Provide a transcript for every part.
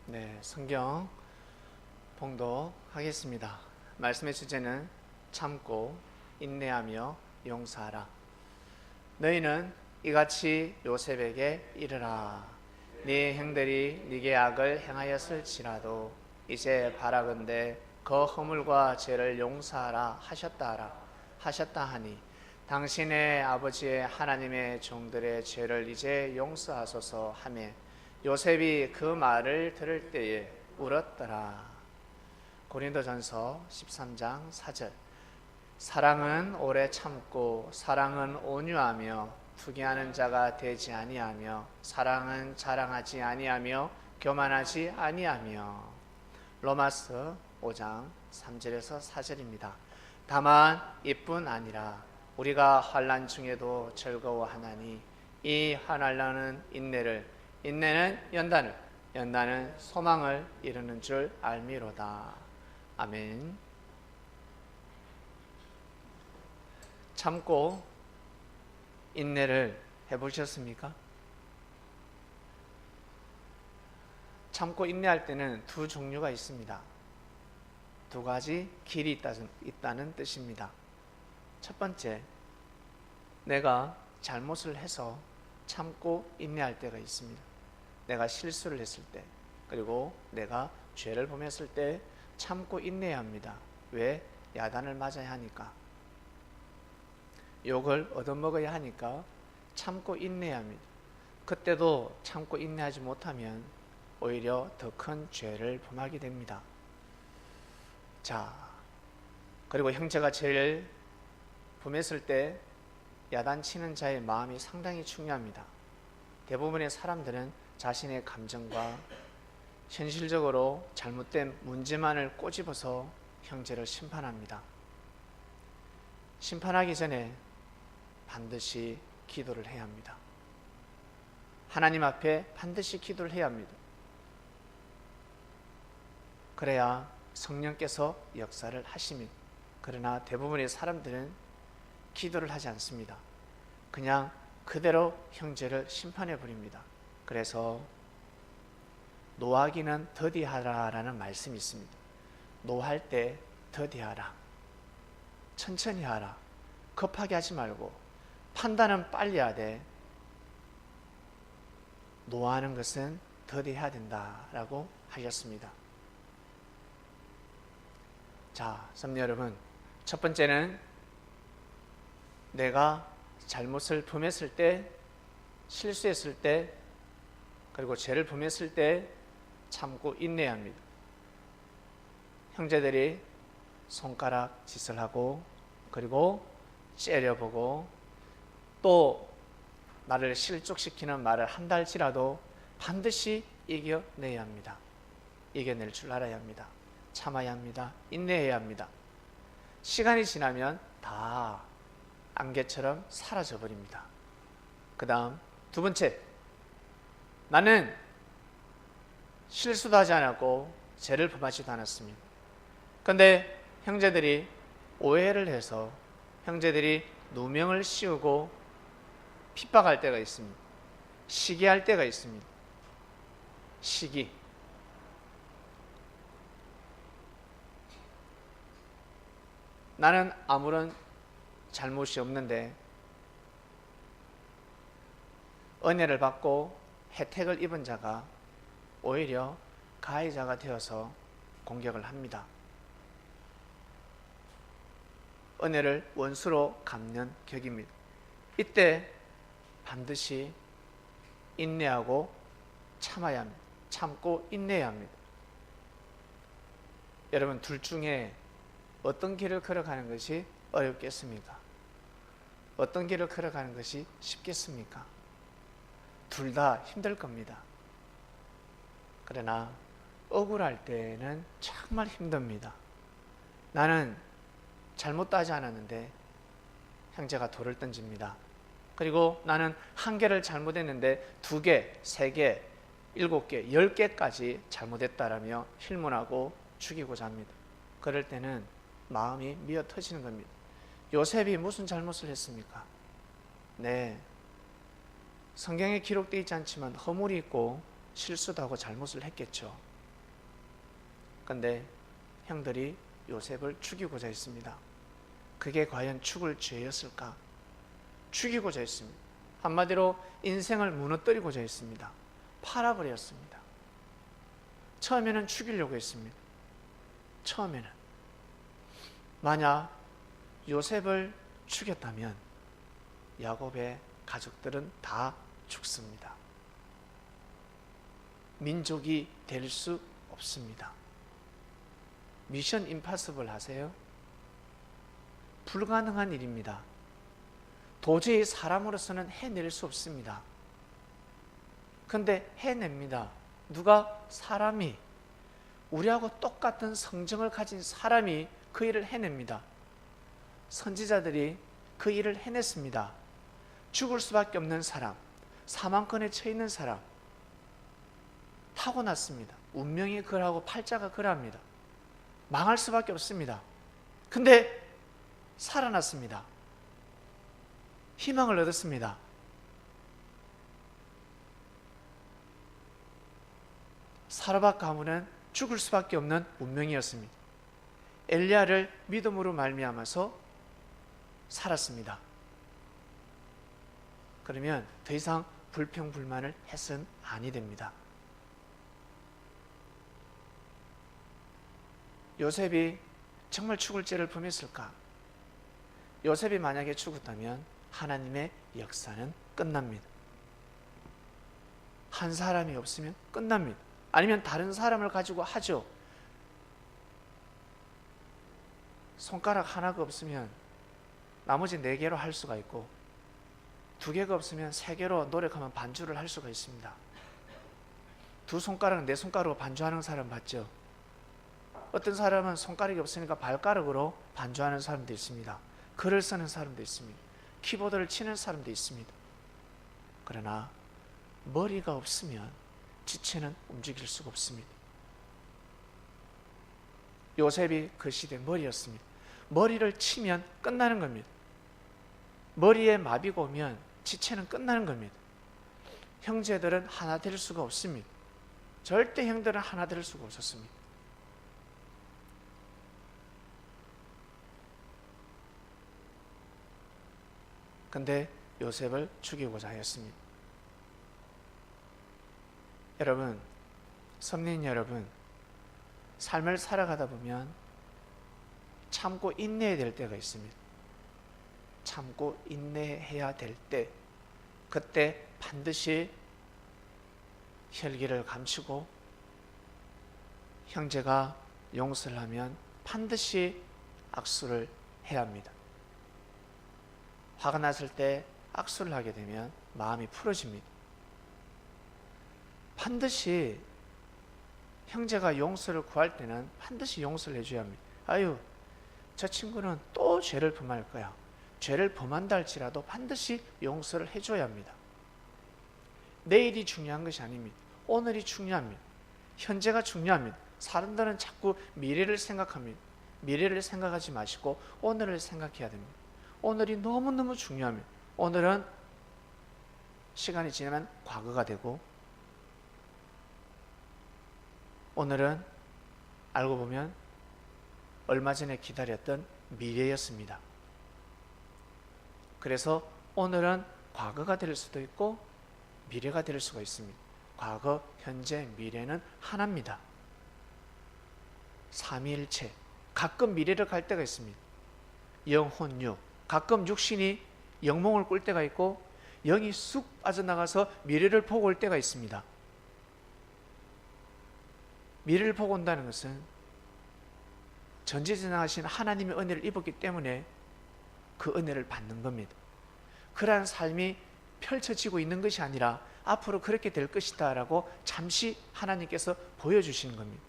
네, 성경 봉독하겠습니다. 말씀의 주제는 참고 인내하며 용서하라. 너희는 이같이 요셉에게 이르라. 네 형들이 네게 악을 행하였을지라도 이제 바라건대 그 허물과 죄를 용서하라 하셨다 하니 당신의 아버지의 하나님의 종들의 죄를 이제 용서하소서 하며 요셉이 그 말을 들을 때에 울었더라. 고린도전서 13장 4절. 사랑은 오래 참고 사랑은 온유하며 투기하는 자가 되지 아니하며 사랑은 자랑하지 아니하며 교만하지 아니하며. 로마서 5장 3절에서 4절입니다. 다만 이뿐 아니라 우리가 환난 중에도 즐거워하나니 이 환난은 인내를, 인내는 연단을, 연단은 소망을 이루는 줄 알미로다. 아멘. 참고 인내를 해보셨습니까? 참고 인내할 때는 두 종류가 있습니다. 두 가지 길이 있다는 뜻입니다. 첫 번째, 내가 잘못을 해서 참고 인내할 때가 있습니다. 내가 실수를 했을 때, 그리고 내가 죄를 범했을 때 참고 인내해야 합니다. 왜? 야단을 맞아야 하니까, 욕을 얻어먹어야 하니까 참고 인내해야 합니다. 그때도 참고 인내하지 못하면 오히려 더 큰 죄를 범하게 됩니다. 자, 그리고 형제가 죄를 범했을 때 야단치는 자의 마음이 상당히 중요합니다. 대부분의 사람들은 자신의 감정과 현실적으로 잘못된 문제만을 꼬집어서 형제를 심판합니다. 심판하기 전에 반드시 기도를 해야 합니다. 하나님 앞에 반드시 기도를 해야 합니다. 그래야 성령께서 역사를 하십니다. 그러나 대부분의 사람들은 기도를 하지 않습니다. 그냥 그대로 형제를 심판해 버립니다. 그래서 노하기는 더디하라라는 말씀이 있습니다. 노할 때 더디하라, 천천히 하라, 급하게 하지 말고 판단은 빨리 해야 돼. 노하는 것은 더디해야 된다라고 하셨습니다. 자, 성도 여러분, 첫 번째는 내가 잘못을 범했을 때, 실수했을 때, 그리고 죄를 범했을 때 참고 인내해야 합니다. 형제들이 손가락 짓을 하고, 그리고 째려보고, 또 나를 실족시키는 말을 한달지라도 반드시 이겨내야 합니다. 이겨낼 줄 알아야 합니다. 참아야 합니다. 인내해야 합니다. 시간이 지나면 다 안개처럼 사라져 버립니다. 그 다음 두 번째, 나는 실수도 하지 않았고 죄를 범하지도 않았습니다. 그런데 형제들이 오해를 해서 형제들이 누명을 씌우고 핍박할 때가 있습니다. 시기할 때가 있습니다. 시기. 나는 아무런 잘못이 없는데 은혜를 받고 혜택을 입은 자가 오히려 가해자가 되어서 공격을 합니다. 은혜를 원수로 갚는 격입니다. 이때 반드시 인내하고 참아야 합니다. 참고 인내해야 합니다. 여러분, 둘 중에 어떤 길을 걸어가는 것이 어렵겠습니까? 어떤 길을 걸어가는 것이 쉽겠습니까? 둘 다 힘들 겁니다. 그러나 억울할 때는 정말 힘듭니다. 나는 잘못도 하지 않았는데 형제가 돌을 던집니다. 그리고 나는 한 개를 잘못했는데 2개, 3개, 7개, 10개까지 잘못했다라며 힐문하고 죽이고자 합니다. 그럴 때는 마음이 미어 터지는 겁니다. 요셉이 무슨 잘못을 했습니까? 네, 성경에 기록되어 있지 않지만 허물이 있고 실수도 하고 잘못을 했겠죠. 근데 형들이 요셉을 죽이고자 했습니다. 그게 과연 죽을 죄였을까? 죽이고자 했습니다. 한마디로 인생을 무너뜨리고자 했습니다. 팔아버렸습니다. 처음에는 죽이려고 했습니다. 처음에는. 만약 요셉을 죽였다면 야곱의 가족들은 다 죽습니다. 민족이 될 수 없습니다. 미션 임파서블 하세요? 불가능한 일입니다. 도저히 사람으로서는 해낼 수 없습니다. 근데 해냅니다. 누가? 사람이, 우리하고 똑같은 성정을 가진 사람이 그 일을 해냅니다. 선지자들이 그 일을 해냈습니다. 죽을 수밖에 없는 사람, 사망권에 처해 있는 사람, 타고났습니다. 운명이 그러하고 팔자가 그러합니다. 망할 수밖에 없습니다. 근데 살아났습니다. 희망을 얻었습니다. 사르밧 가문은 죽을 수밖에 없는 운명이었습니다. 엘리야를 믿음으로 말미암아서 살았습니다. 그러면 더 이상 불평불만을 해서는 아니 됩니다. 요셉이 정말 죽을 죄를 범했을까? 요셉이 만약에 죽었다면 하나님의 역사는 끝납니다. 한 사람이 없으면 끝납니다. 아니면 다른 사람을 가지고 하죠. 손가락 하나가 없으면 나머지 4개로 할 수가 있고 2개가 없으면 3개로 노력하면 반주를 할 수가 있습니다. 2손가락, 4손가락으로 반주하는 사람 봤죠? 어떤 사람은 손가락이 없으니까 발가락으로 반주하는 사람도 있습니다. 글을 쓰는 사람도 있습니다. 키보드를 치는 사람도 있습니다. 그러나 머리가 없으면 지체는 움직일 수가 없습니다. 요셉이 그 시대 머리였습니다. 머리를 치면 끝나는 겁니다. 머리에 마비가 오면 지체는 끝나는 겁니다. 형제들은 하나 될 수가 없습니다. 절대 형들은 하나 될 수가 없었습니다. 근데 요셉을 죽이고자 하였습니다. 여러분, 성도님 여러분, 삶을 살아가다 보면 참고 인내해야 될 때가 있습니다. 참고 인내해야 될 때, 그때 반드시 혈기를 감추고 형제가 용서를 하면 반드시 악수를 해야 합니다. 화가 났을 때 악수를 하게 되면 마음이 풀어집니다. 반드시 형제가 용서를 구할 때는 반드시 용서를 해줘야 합니다. 아유, 저 친구는 또 죄를 범할 거야. 죄를 범한다 할지라도 반드시 용서를 해줘야 합니다. 내일이 중요한 것이 아닙니다. 오늘이 중요합니다. 현재가 중요합니다. 사람들은 자꾸 미래를 생각합니다. 미래를 생각하지 마시고 오늘을 생각해야 됩니다. 오늘이 너무너무 중요합니다. 오늘은 시간이 지나면 과거가 되고, 오늘은 알고 보면 얼마 전에 기다렸던 미래였습니다. 그래서 오늘은 과거가 될 수도 있고 미래가 될 수가 있습니다. 과거, 현재, 미래는 하나입니다. 삼위일체. 가끔 미래를 갈 때가 있습니다. 영혼육. 가끔 육신이 영몽을 꿀 때가 있고 영이 쑥 빠져나가서 미래를 보고 올 때가 있습니다. 미래를 보고 온다는 것은 전지전능하신 하나님의 은혜를 입었기 때문에 그 은혜를 받는 겁니다. 그러한 삶이 펼쳐지고 있는 것이 아니라 앞으로 그렇게 될 것이다 라고 잠시 하나님께서 보여주시는 겁니다.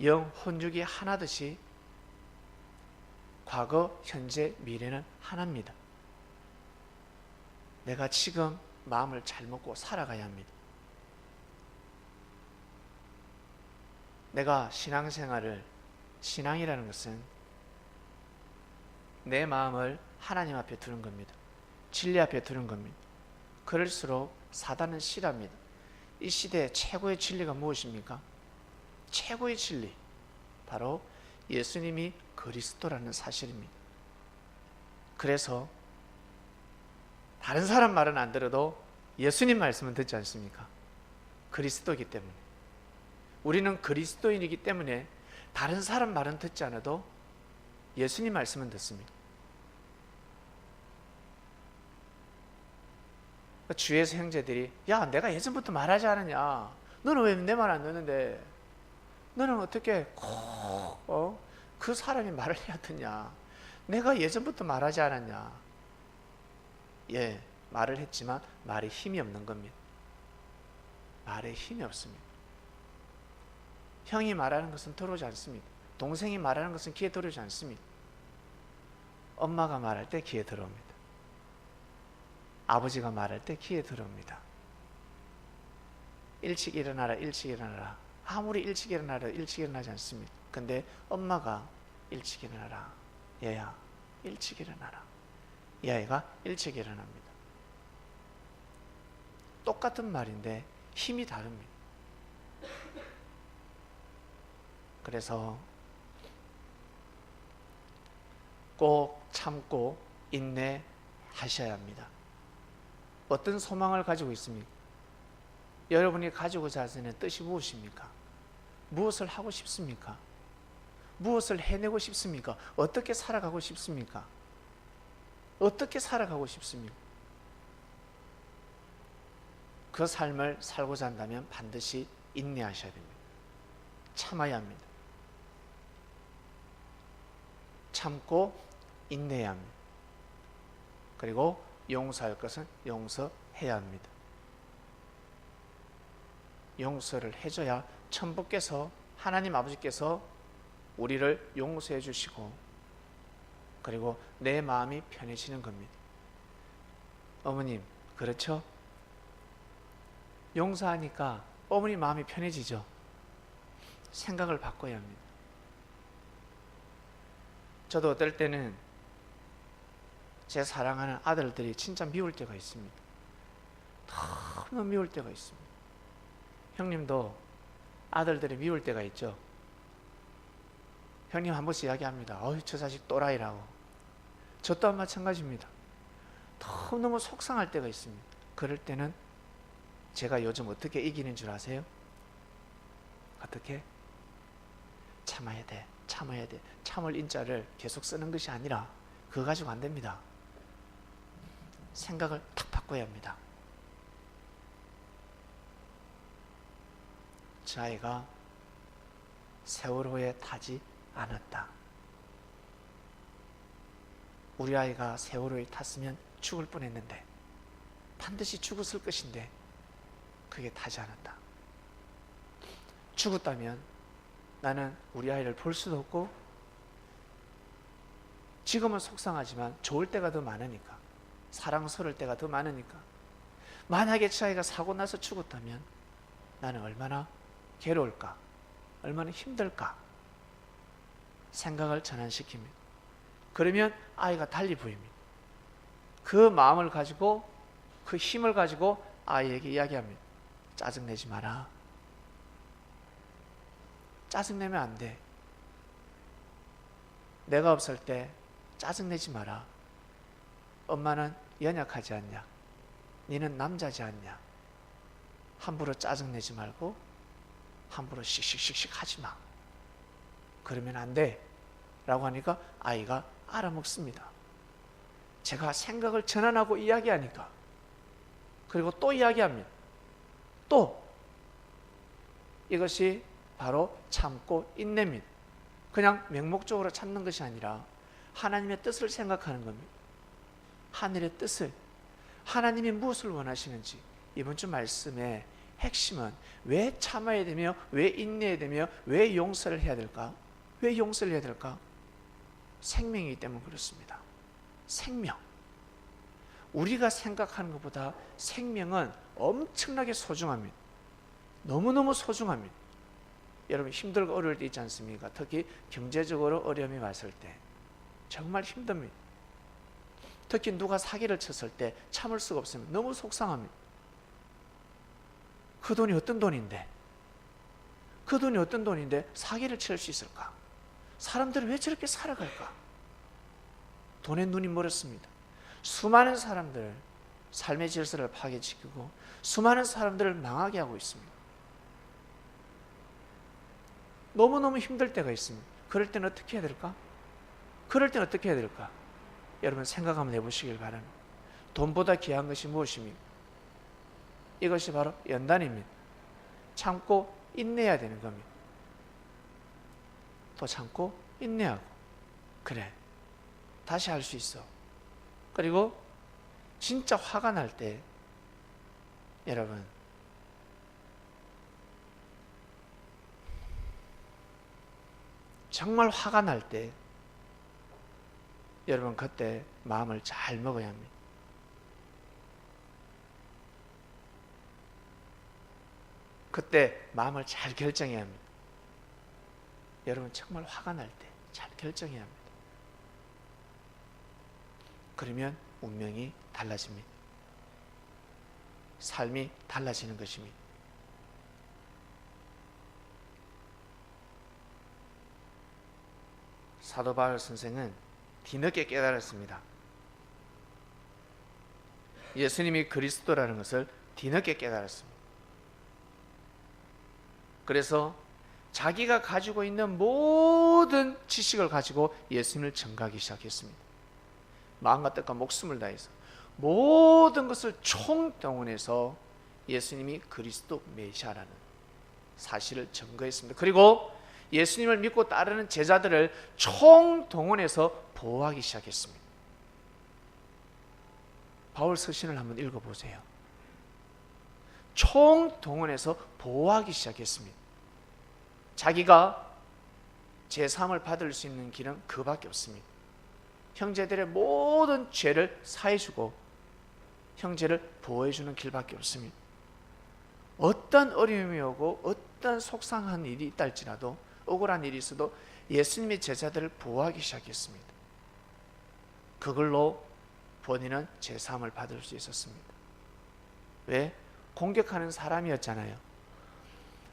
영, 혼육이 하나듯이 과거, 현재, 미래는 하나입니다. 내가 지금 마음을 잘 먹고 살아가야 합니다. 내가 신앙생활을, 신앙이라는 것은 내 마음을 하나님 앞에 두는 겁니다. 진리 앞에 두는 겁니다. 그럴수록 사단은 싫어합니다. 이 시대의 최고의 진리가 무엇입니까? 최고의 진리, 바로 예수님이 그리스도라는 사실입니다. 그래서 다른 사람 말은 안 들어도 예수님 말씀은 듣지 않습니까? 그리스도이기 때문에. 우리는 그리스도인이기 때문에 다른 사람 말은 듣지 않아도 예수님 말씀은 듣습니다. 주위에서 형제들이, 야, 내가 예전부터 말하지 않았냐? 너는 왜 내 말 안 듣는데? 너는 어떻게 그 사람이 말을 해야 듣냐? 내가 예전부터 말하지 않았냐? 예, 말을 했지만 말에 힘이 없는 겁니다. 말에 힘이 없습니다. 형이 말하는 것은 들어오지 않습니다. 동생이 말하는 것은 귀에 들어오지 않습니다. 엄마가 말할 때 귀에 들어옵니다. 아버지가 말할 때 귀에 들어옵니다. 일찍 일어나라, 일찍 일어나라. 아무리 일찍 일어나라, 일찍 일어나지 않습니다. 근데 엄마가 일찍 일어나라. 얘야, 일찍 일어나라. 이 아이가 일찍 일어납니다. 똑같은 말인데 힘이 다릅니다. 그래서 꼭 참고 인내하셔야 합니다. 어떤 소망을 가지고 있습니까? 여러분이 가지고자 하시는 뜻이 무엇입니까? 무엇을 하고 싶습니까? 무엇을 해내고 싶습니까? 어떻게 살아가고 싶습니까? 어떻게 살아가고 싶습니까? 그 삶을 살고자 한다면 반드시 인내하셔야 됩니다. 참아야 합니다. 참고 인내해야 합니다. 그리고 용서할 것은 용서해야 합니다. 용서를 해줘야 천부께서, 하나님 아버지께서 우리를 용서해 주시고, 그리고 내 마음이 편해지는 겁니다. 어머님, 그렇죠? 용서하니까 어머니 마음이 편해지죠? 생각을 바꿔야 합니다. 저도 어떨 때는 제 사랑하는 아들들이 진짜 미울 때가 있습니다. 너무 미울 때가 있습니다. 형님도 아들들이 미울 때가 있죠? 형님 한 번씩 이야기합니다. 어이, 저 자식 또라이라고. 저 또한 마찬가지입니다. 너무 속상할 때가 있습니다. 그럴 때는 제가 요즘 어떻게 이기는 줄 아세요? 어떻게? 참아야 돼. 참아야 돼. 참을 인자를 계속 쓰는 것이 아니라 그거 가지고 안 됩니다. 생각을 탁 바꿔야 합니다. 저 아이가 세월호에 타지 않았다. 우리 아이가 세월호에 탔으면 죽을 뻔했는데, 반드시 죽었을 것인데 그게 타지 않았다. 죽었다면 나는 우리 아이를 볼 수도 없고, 지금은 속상하지만 좋을 때가 더 많으니까, 사랑스러울 때가 더 많으니까, 만약에 저 아이가 사고 나서 죽었다면 나는 얼마나 괴로울까, 얼마나 힘들까 생각을 전환시킵니다. 그러면 아이가 달리 보입니다. 그 마음을 가지고, 그 힘을 가지고 아이에게 이야기합니다. 짜증내지 마라. 짜증내면 안 돼. 내가 없을 때 짜증내지 마라. 엄마는 연약하지 않냐? 너는 남자지 않냐? 함부로 짜증내지 말고 함부로 씩씩씩씩 하지 마. 그러면 안 돼. 라고 하니까 아이가 알아먹습니다. 제가 생각을 전환하고 이야기하니까, 그리고 또 이야기합니다. 또 이것이 바로 참고 인내입니다. 그냥 맹목적으로 참는 것이 아니라 하나님의 뜻을 생각하는 겁니다. 하늘의 뜻을, 하나님이 무엇을 원하시는지. 이번 주 말씀의 핵심은 왜 참아야 되며, 왜 인내해야 되며, 왜 용서를 해야 될까? 왜 용서를 해야 될까? 생명이기 때문에 그렇습니다. 생명. 우리가 생각하는 것보다 생명은 엄청나게 소중합니다. 너무너무 소중합니다. 여러분 힘들고 어려울 때 있지 않습니까? 특히 경제적으로 어려움이 왔을 때 정말 힘듭니다. 특히 누가 사기를 쳤을 때 참을 수가 없습니다. 너무 속상합니다. 그 돈이 어떤 돈인데, 그 돈이 어떤 돈인데 사기를 칠 수 있을까? 사람들은 왜 저렇게 살아갈까? 돈에 눈이 멀었습니다. 수많은 사람들 삶의 질서를 파괴시키고 수많은 사람들을 망하게 하고 있습니다. 너무너무 힘들 때가 있습니다. 그럴 때는 어떻게 해야 될까? 여러분 생각 한번 해보시길 바랍니다. 돈보다 귀한 것이 무엇입니까? 이것이 바로 연단입니다. 참고 인내해야 되는 겁니다. 또 참고 인내하고, 그래, 다시 할 수 있어. 그리고 진짜 화가 날 때, 여러분, 정말 화가 날 때, 여러분 그때 마음을 잘 먹어야 합니다. 그때 마음을 잘 결정해야 합니다. 여러분 정말 화가 날 때 잘 결정해야 합니다. 그러면 운명이 달라집니다. 삶이 달라지는 것입니다. 사도 바울 선생은 뒤늦게 깨달았습니다. 예수님이 그리스도라는 것을 뒤늦게 깨달았습니다. 그래서 자기가 가지고 있는 모든 지식을 가지고 예수님을 전가하기 시작했습니다. 마음과 뜻과 목숨을 다해서 모든 것을 총동원해서 예수님이 그리스도 메시아라는 사실을 증거했습니다. 그리고 예수님을 믿고 따르는 제자들을 총동원해서 보호하기 시작했습니다. 바울 서신을 한번 읽어보세요. 총동원해서 보호하기 시작했습니다. 자기가 제사함을 받을 수 있는 길은 그밖에 없습니다. 형제들의 모든 죄를 사해주고 형제를 보호해주는 길밖에 없습니다. 어떤 어려움이 오고 어떤 속상한 일이 있다 할지라도, 억울한 일이 있어도 예수님의 제자들을 보호하기 시작했습니다. 그걸로 본인은 제사함을 받을 수 있었습니다. 왜? 공격하는 사람이었잖아요.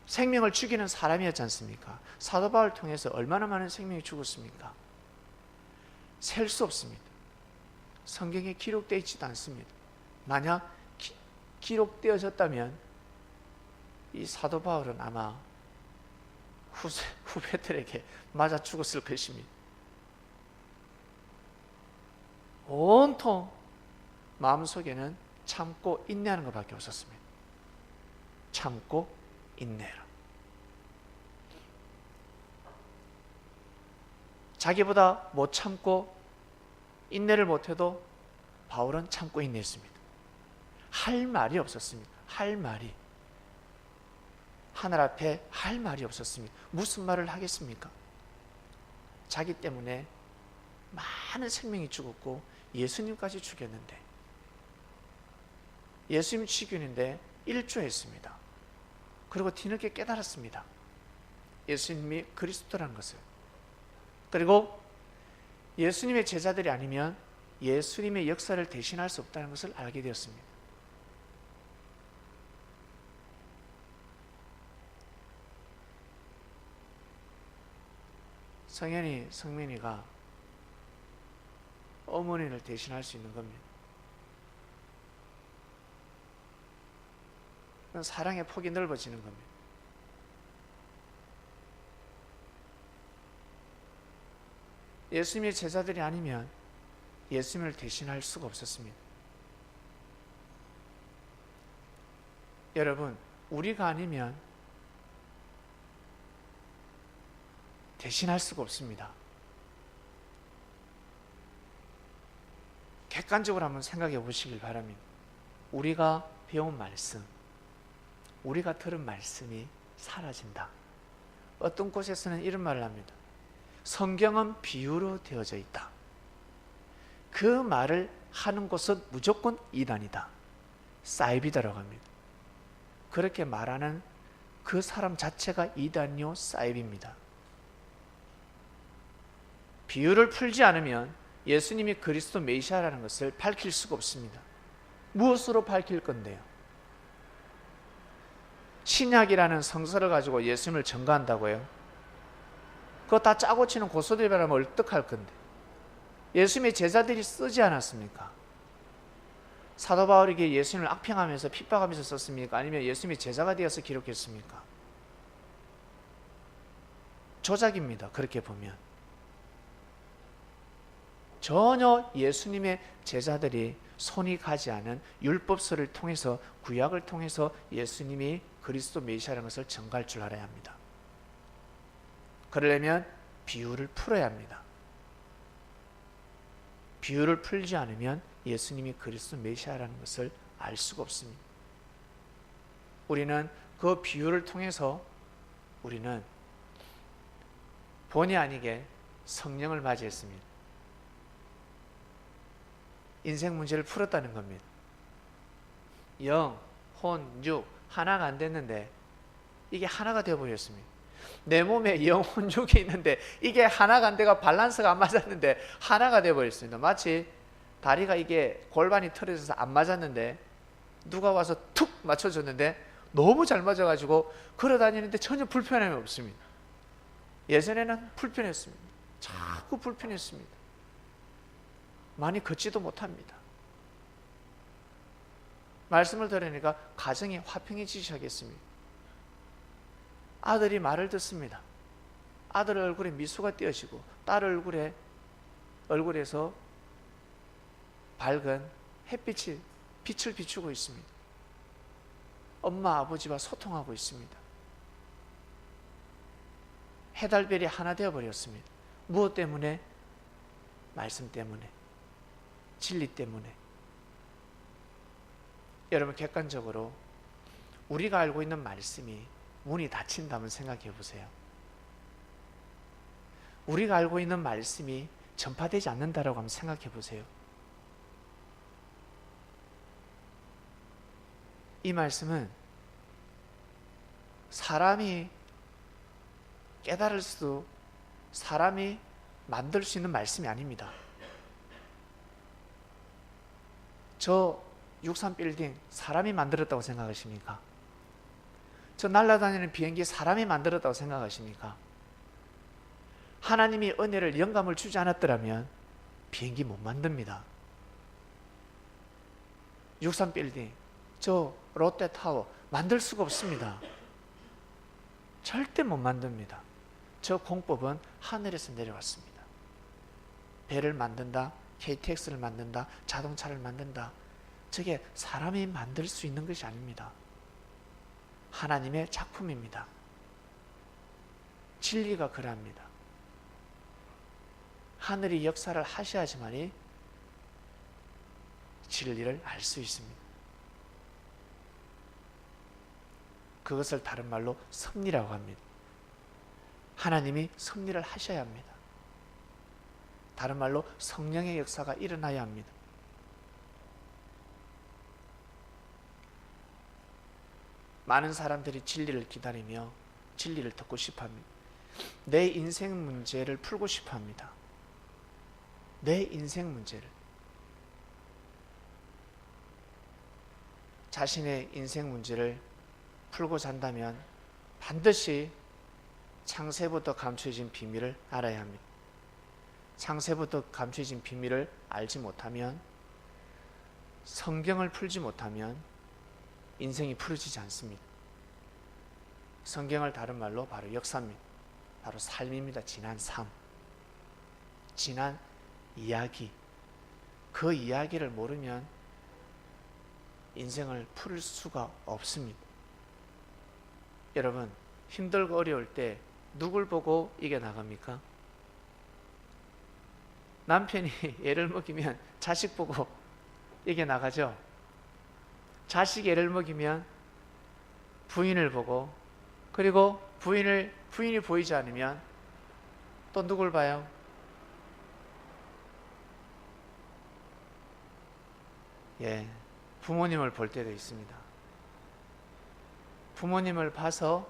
생명을 죽이는 사람이었지 않습니까? 사도 바울을 통해서 얼마나 많은 생명이 죽었습니까? 셀 수 없습니다. 성경에 기록되어 있지도 않습니다. 만약 기록되어졌다면 이 사도 바울은 아마 후배들에게 맞아 죽었을 것입니다. 온통 마음속에는 참고 인내하는 것밖에 없었습니다. 참고 인내라. 자기보다 못 참고 인내를 못해도 바울은 참고 인내했습니다. 할 말이 없었습니다. 할 말이, 하늘 앞에 할 말이 없었습니다. 무슨 말을 하겠습니까? 자기 때문에 많은 생명이 죽었고 예수님까지 죽였는데, 예수님 죽이는데 일조했습니다. 그리고 뒤늦게 깨달았습니다. 예수님이 그리스도라는 것을. 그리고 예수님의 제자들이 아니면 예수님의 역사를 대신할 수 없다는 것을 알게 되었습니다. 성민이가 어머니를 대신할 수 있는 겁니다. 사랑의 폭이 넓어지는 겁니다. 예수님의 제자들이 아니면 예수님을 대신할 수가 없었습니다. 여러분, 우리가 아니면 대신할 수가 없습니다. 객관적으로 한번 생각해 보시길 바랍니다. 우리가 배운 말씀, 우리가 들은 말씀이 사라진다. 어떤 곳에서는 이런 말을 합니다. 성경은 비유로 되어져 있다. 그 말을 하는 곳은 무조건 이단이다. 사이비다라고 합니다. 그렇게 말하는 그 사람 자체가 이단이요 사이비입니다. 비유를 풀지 않으면 예수님이 그리스도 메시아라는 것을 밝힐 수가 없습니다. 무엇으로 밝힐 건데요? 신약이라는 성서를 가지고 예수님을 전가한다고요? 그거 다 짜고 치는 고소대별하면 얼떡할 건데. 예수님의 제자들이 쓰지 않았습니까? 사도 바울에게 예수님을 악평하면서 핍박하면서 썼습니까? 아니면 예수님의 제자가 되어서 기록했습니까? 조작입니다. 그렇게 보면. 전혀 예수님의 제자들이 손이 가지 않은 율법서를 통해서, 구약을 통해서 예수님이 그리스도 메시아라는 것을 전가할 줄 알아야 합니다. 그러려면 비유를 풀어야 합니다. 비유를 풀지 않으면 예수님이 그리스도 메시아라는 것을 알 수가 없습니다. 우리는 그 비유를 통해서 우리는 본의 아니게 성령을 맞이했습니다. 인생 문제를 풀었다는 겁니다. 영, 혼, 육 하나가 안 됐는데 이게 하나가 되어버렸습니다. 내 몸에 영, 혼, 육이 있는데 이게 하나가 안 돼가 밸런스가 안 맞았는데 하나가 되어버렸습니다. 마치 다리가 이게 골반이 틀어져서 안 맞았는데 누가 와서 툭 맞춰줬는데 너무 잘 맞아가지고 걸어다니는데 전혀 불편함이 없습니다. 예전에는 불편했습니다. 자꾸 불편했습니다. 많이 걷지도 못합니다. 말씀을 들으니까 가정이 화평해지기 시작했습니다. 아들이 말을 듣습니다. 아들 얼굴에 미소가 띄어지고 딸 얼굴에서 밝은 햇빛이 빛을 비추고 있습니다. 엄마 아버지와 소통하고 있습니다. 해달별이 하나 되어버렸습니다. 무엇 때문에? 말씀 때문에, 진리 때문에. 여러분, 객관적으로 우리가 알고 있는 말씀이 문이 닫힌다면 생각해 보세요. 우리가 알고 있는 말씀이 전파되지 않는다라고 하면 생각해 보세요. 이 말씀은 사람이 깨달을 수도, 사람이 만들 수 있는 말씀이 아닙니다. 저 63빌딩 사람이 만들었다고 생각하십니까? 저 날아다니는 비행기 사람이 만들었다고 생각하십니까? 하나님이 은혜를, 영감을 주지 않았더라면 비행기 못 만듭니다. 63빌딩, 저 롯데타워 만들 수가 없습니다. 절대 못 만듭니다. 저 공법은 하늘에서 내려왔습니다. 배를 만든다, KTX를 만든다, 자동차를 만든다. 저게 사람이 만들 수 있는 것이 아닙니다. 하나님의 작품입니다. 진리가 그러합니다. 하늘이 역사를 하셔야지만이 진리를 알 수 있습니다. 그것을 다른 말로 섭리라고 합니다. 하나님이 섭리를 하셔야 합니다. 다른 말로 성령의 역사가 일어나야 합니다. 많은 사람들이 진리를 기다리며 진리를 듣고 싶어합니다. 내 인생 문제를 풀고 싶어합니다. 내 인생 문제를. 자신의 인생 문제를 풀고자 한다면 반드시 창세부터 감춰진 비밀을 알아야 합니다. 창세부터 감춰진 비밀을 알지 못하면, 성경을 풀지 못하면 인생이 풀어지지 않습니다. 성경을 다른 말로 바로 역사입니다. 바로 삶입니다. 지난 삶, 지난 이야기. 그 이야기를 모르면 인생을 풀 수가 없습니다. 여러분, 힘들고 어려울 때 누굴 보고 이겨나갑니까? 남편이 애를 먹이면 자식 보고 이겨나가죠. 자식이 애를 먹이면 부인을 보고, 그리고 부인이 보이지 않으면 또 누굴 봐요? 부모님을 볼 때도 있습니다. 부모님을 봐서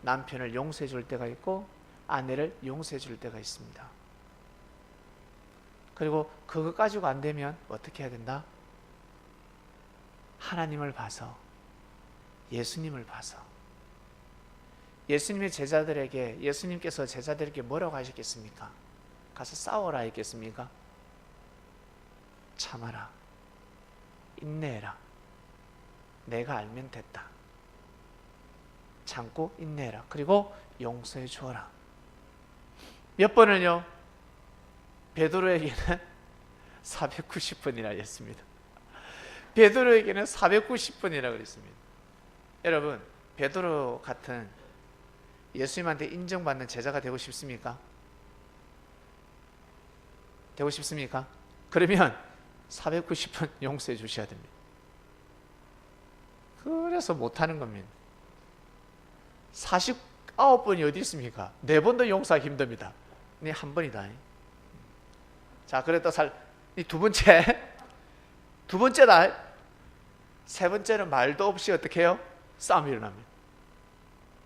남편을 용서해 줄 때가 있고 아내를 용서해 줄 때가 있습니다. 그리고 그거 가지고 안 되면 어떻게 해야 된다? 하나님을 봐서 예수님을 봐서. 예수님의 제자들에게, 예수님께서 제자들에게 뭐라고 하셨겠습니까? 가서 싸워라 했겠습니까? 참아라, 인내해라, 내가 알면 됐다. 참고 인내해라. 그리고 용서해 주어라. 몇 번을요? 베드로에게는 490번이나 했습니다. 베드로에게는 490번이라 그랬습니다. 여러분, 베드로 같은 예수님한테 인정받는 제자가 되고 싶습니까? 되고 싶습니까? 그러면 490번 용서해 주셔야 됩니다. 그래서 못하는 겁니다. 49번이 어디 있습니까? 4번도 용서하기 힘듭니다. 네, 한 번이다. 자, 그래도 이 두 번째다. 세 번째는 말도 없이 어떻게 해요? 싸움이 일어납니다.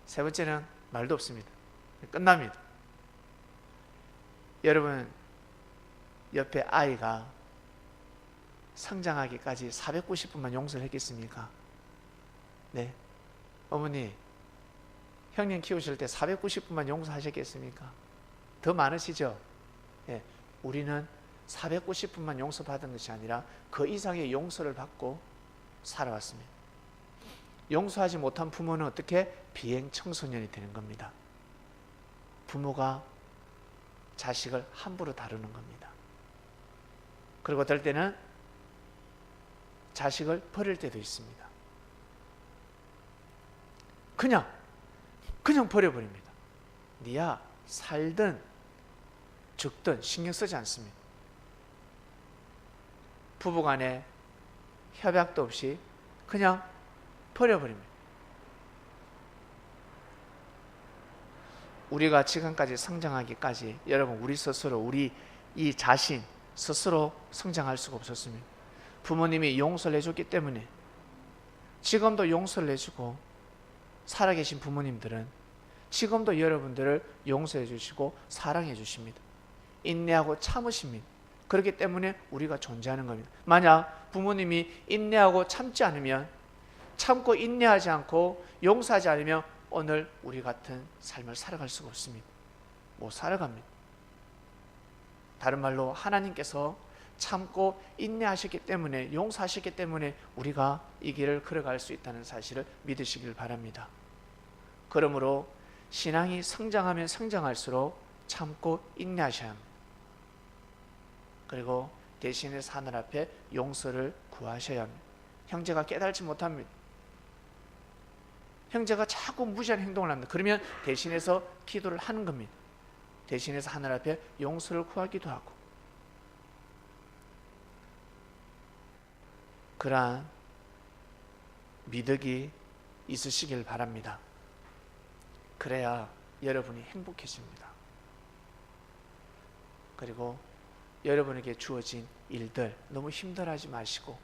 세 번째는 말도 없습니다. 끝납니다. 여러분, 옆에 아이가 성장하기까지 490분만 용서를 했겠습니까? 네. 어머니, 형님 키우실 때 490분만 용서하셨겠습니까? 더 많으시죠? 네. 우리는 490분만 용서받은 것이 아니라 그 이상의 용서를 받고 살아왔습니다. 용서하지 못한 부모는 어떻게? 비행 청소년이 되는 겁니다. 부모가 자식을 함부로 다루는 겁니다. 그리고 어떨 때는 자식을 버릴 때도 있습니다. 그냥 버려버립니다. 니야 살든 죽든 신경 쓰지 않습니다. 부부간에 협약도 없이 그냥 버려버립니다. 우리가 지금까지 성장하기까지 여러분, 우리 스스로, 우리 이 자신 스스로 성장할 수가 없었습니다. 부모님이 용서를 해줬기 때문에 지금도 용서를 해주고, 살아계신 부모님들은 지금도 여러분들을 용서해 주시고 사랑해 주십니다. 인내하고 참으십니다. 그렇기 때문에 우리가 존재하는 겁니다. 만약 부모님이 인내하고 참지 않으면, 참고 인내하지 않고 용서하지 않으면 오늘 우리 같은 삶을 살아갈 수가 없습니다. 못 살아갑니다. 다른 말로 하나님께서 참고 인내하셨기 때문에, 용서하셨기 때문에 우리가 이 길을 걸어갈 수 있다는 사실을 믿으시길 바랍니다. 그러므로 신앙이 성장하면 성장할수록 참고 인내하셔야 합니다. 그리고 대신해서 하늘 앞에 용서를 구하셔야 합니다. 형제가 깨달지 못합니다. 형제가 자꾸 무지한 행동을 합니다. 그러면 대신해서 기도를 하는 겁니다. 대신해서 하늘 앞에 용서를 구하기도 하고, 그러한 미덕이 있으시길 바랍니다. 그래야 여러분이 행복해집니다. 그리고 여러분에게 주어진 일들 너무 힘들어하지 마시고,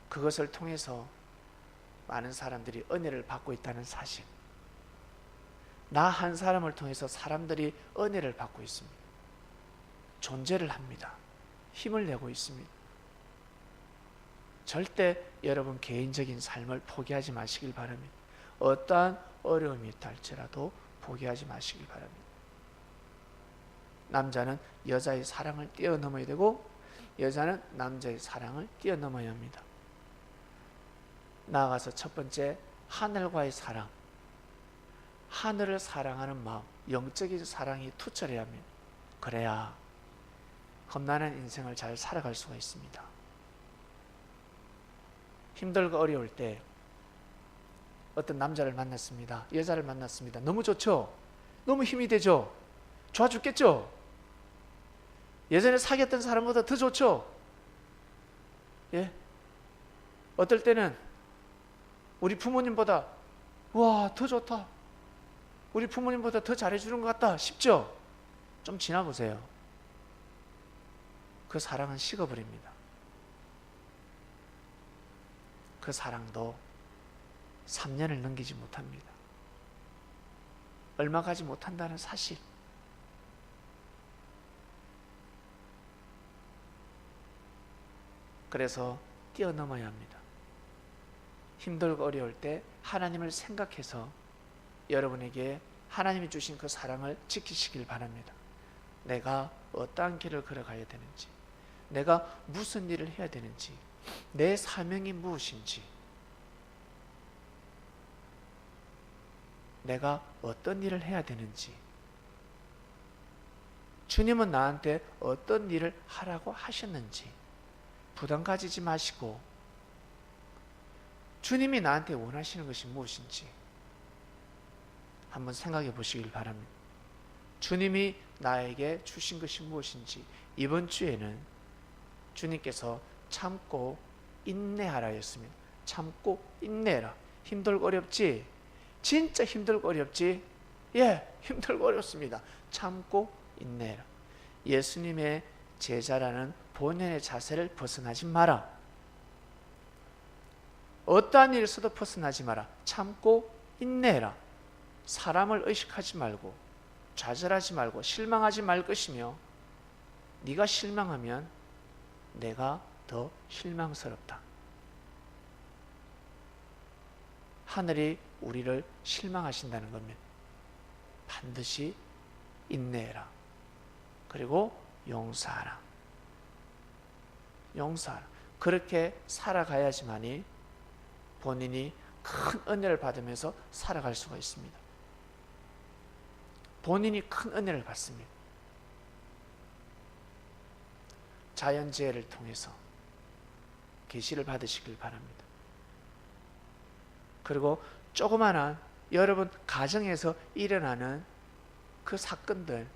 그것을 통해서 많은 사람들이 은혜를 받고 있다는 사실, 나 한 사람을 통해서 사람들이 은혜를 받고 있습니다. 존재를 합니다. 힘을 내고 있습니다. 절대 여러분 개인적인 삶을 포기하지 마시길 바랍니다. 어떠한 어려움이 있다 할지라도 포기하지 마시길 바랍니다. 남자는 여자의 사랑을 뛰어넘어야 되고, 여자는 남자의 사랑을 뛰어넘어야 합니다. 나아가서 첫 번째, 하늘과의 사랑. 하늘을 사랑하는 마음, 영적인 사랑이 투철해야 합니다. 그래야 험난한 인생을 잘 살아갈 수가 있습니다. 힘들고 어려울 때 어떤 남자를 만났습니다. 여자를 만났습니다. 너무 좋죠? 너무 힘이 되죠? 좋아 죽겠죠? 예전에 사귀었던 사람보다 더 좋죠? 예? 어떨 때는 우리 부모님보다 와, 더 좋다. 우리 부모님보다 더 잘해주는 것 같다 싶죠? 좀 지나보세요. 그 사랑은 식어버립니다. 그 사랑도 3년을 넘기지 못합니다. 얼마 가지 못한다는 사실. 그래서 뛰어넘어야 합니다. 힘들고 어려울 때 하나님을 생각해서 여러분에게 하나님이 주신 그 사랑을 지키시길 바랍니다. 내가 어떠한 길을 걸어가야 되는지, 내가 무슨 일을 해야 되는지, 내 사명이 무엇인지, 내가 어떤 일을 해야 되는지, 주님은 나한테 어떤 일을 하라고 하셨는지 부담 가지지 마시고 주님이 나한테 원하시는 것이 무엇인지 한번 생각해 보시길 바랍니다. 주님이 나에게 주신 것이 무엇인지 이번 주에는 주님께서 참고 인내하라 했습니다. 참고 인내해라. 힘들고 어렵지? 진짜 힘들고 어렵지? 예, 힘들고 어렵습니다. 참고 인내해라. 예수님의 제자라는 본연의 자세를 벗어나지 마라. 어떠한 일에서도 벗어나지 마라. 참고 인내해라. 사람을 의식하지 말고 좌절하지 말고 실망하지 말 것이며 네가 실망하면 내가 더 실망스럽다. 하늘이 우리를 실망하신다는 겁니다. 반드시 인내해라. 그리고 용서하라. 용서하라. 그렇게 살아가야지만이 본인이 큰 은혜를 받으면서 살아갈 수가 있습니다. 본인이 큰 은혜를 받습니다. 자연재해를 통해서 계시를 받으시길 바랍니다. 그리고 조그마한 여러분 가정에서 일어나는 그 사건들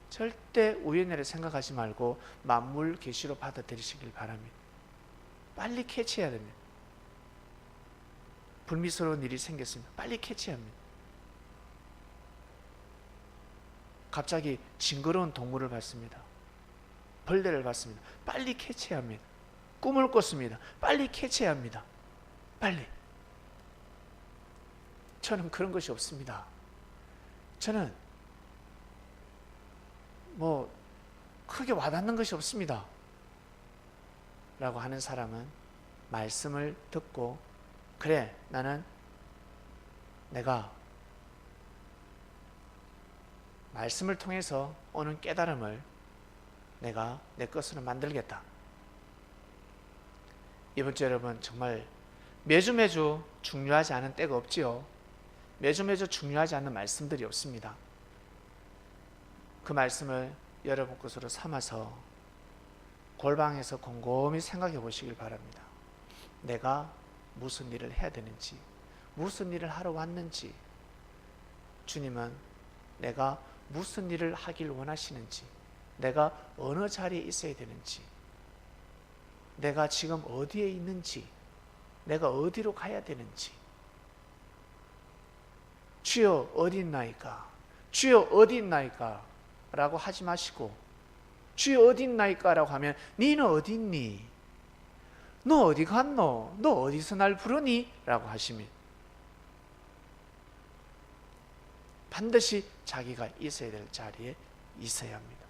절대 우연이라 생각하지 말고 만물 계시로 받아들이시길 바랍니다. 빨리 캐치해야 됩니다. 불미스러운 일이 생겼습니다. 빨리 캐치합니다. 갑자기 징그러운 동물을 봤습니다. 벌레를 봤습니다. 빨리 캐치합니다. 꿈을 꿨습니다. 빨리 캐치합니다. 빨리. 저는 그런 것이 없습니다. 저는 크게 와닿는 것이 없습니다. 라고 하는 사람은 말씀을 듣고 그래, 나는 내가 말씀을 통해서 오는 깨달음을 내가 내 것으로 만들겠다. 이번 주 여러분 정말 매주 중요하지 않은 때가 없지요. 매주 중요하지 않은 말씀들이 없습니다. 그 말씀을 여러분 것으로 삼아서 골방에서 곰곰이 생각해 보시길 바랍니다. 내가 무슨 일을 해야 되는지, 무슨 일을 하러 왔는지, 주님은 내가 무슨 일을 하길 원하시는지, 내가 어느 자리에 있어야 되는지, 내가 지금 어디에 있는지, 내가 어디로 가야 되는지, 주여 어디 있나이까? 주여 어디 있나이까? 라고 하지 마시고 주여 어디 있나이까? 라고 하면 너는 어디 있니? 너 어디 갔노? 너 어디서 날 부르니? 라고 하시면 반드시 자기가 있어야 될 자리에 있어야 합니다.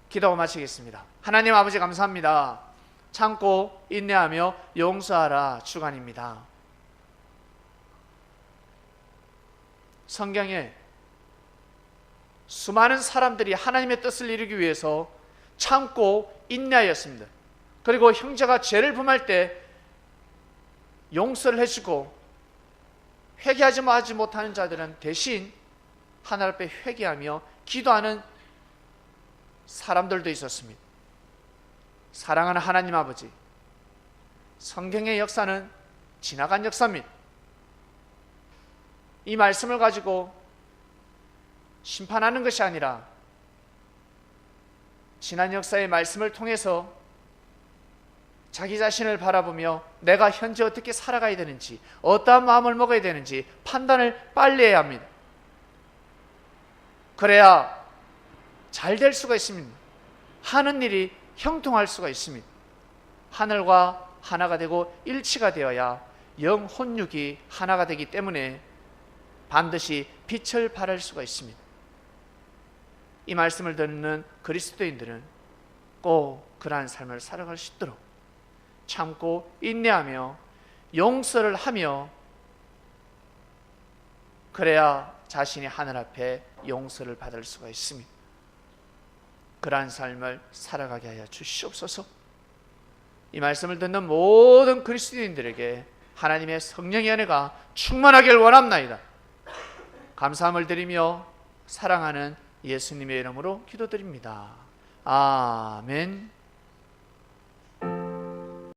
기도 마치겠습니다. 하나님 아버지 감사합니다. 참고 인내하며 용서하라 주간입니다. 성경에 수많은 사람들이 하나님의 뜻을 이루기 위해서 참고 인내하였습니다. 그리고 형제가 죄를 범할 때 용서를 해주고 회개하지 못하는 자들은 대신 하나님 앞에 회개하며 기도하는 사람들도 있었습니다. 사랑하는 하나님 아버지, 성경의 역사는 지나간 역사입니다. 이 말씀을 가지고 심판하는 것이 아니라 지난 역사의 말씀을 통해서 자기 자신을 바라보며 내가 현재 어떻게 살아가야 되는지, 어떠한 마음을 먹어야 되는지 판단을 빨리 해야 합니다. 그래야 잘 될 수가 있습니다. 하는 일이 형통할 수가 있습니다. 하늘과 하나가 되고 일치가 되어야 영 혼육이 하나가 되기 때문에 반드시 빛을 발할 수가 있습니다. 이 말씀을 듣는 그리스도인들은 꼭 그러한 삶을 살아갈 수 있도록 참고 인내하며 용서를 하며, 그래야 자신이 하늘 앞에 용서를 받을 수가 있습니다. 그러한 삶을 살아가게 하여 주시옵소서. 이 말씀을 듣는 모든 그리스도인들에게 하나님의 성령의 은혜가 충만하길 원합나이다. 감사함을 드리며 사랑하는 예수님의 이름으로 기도드립니다. 아멘.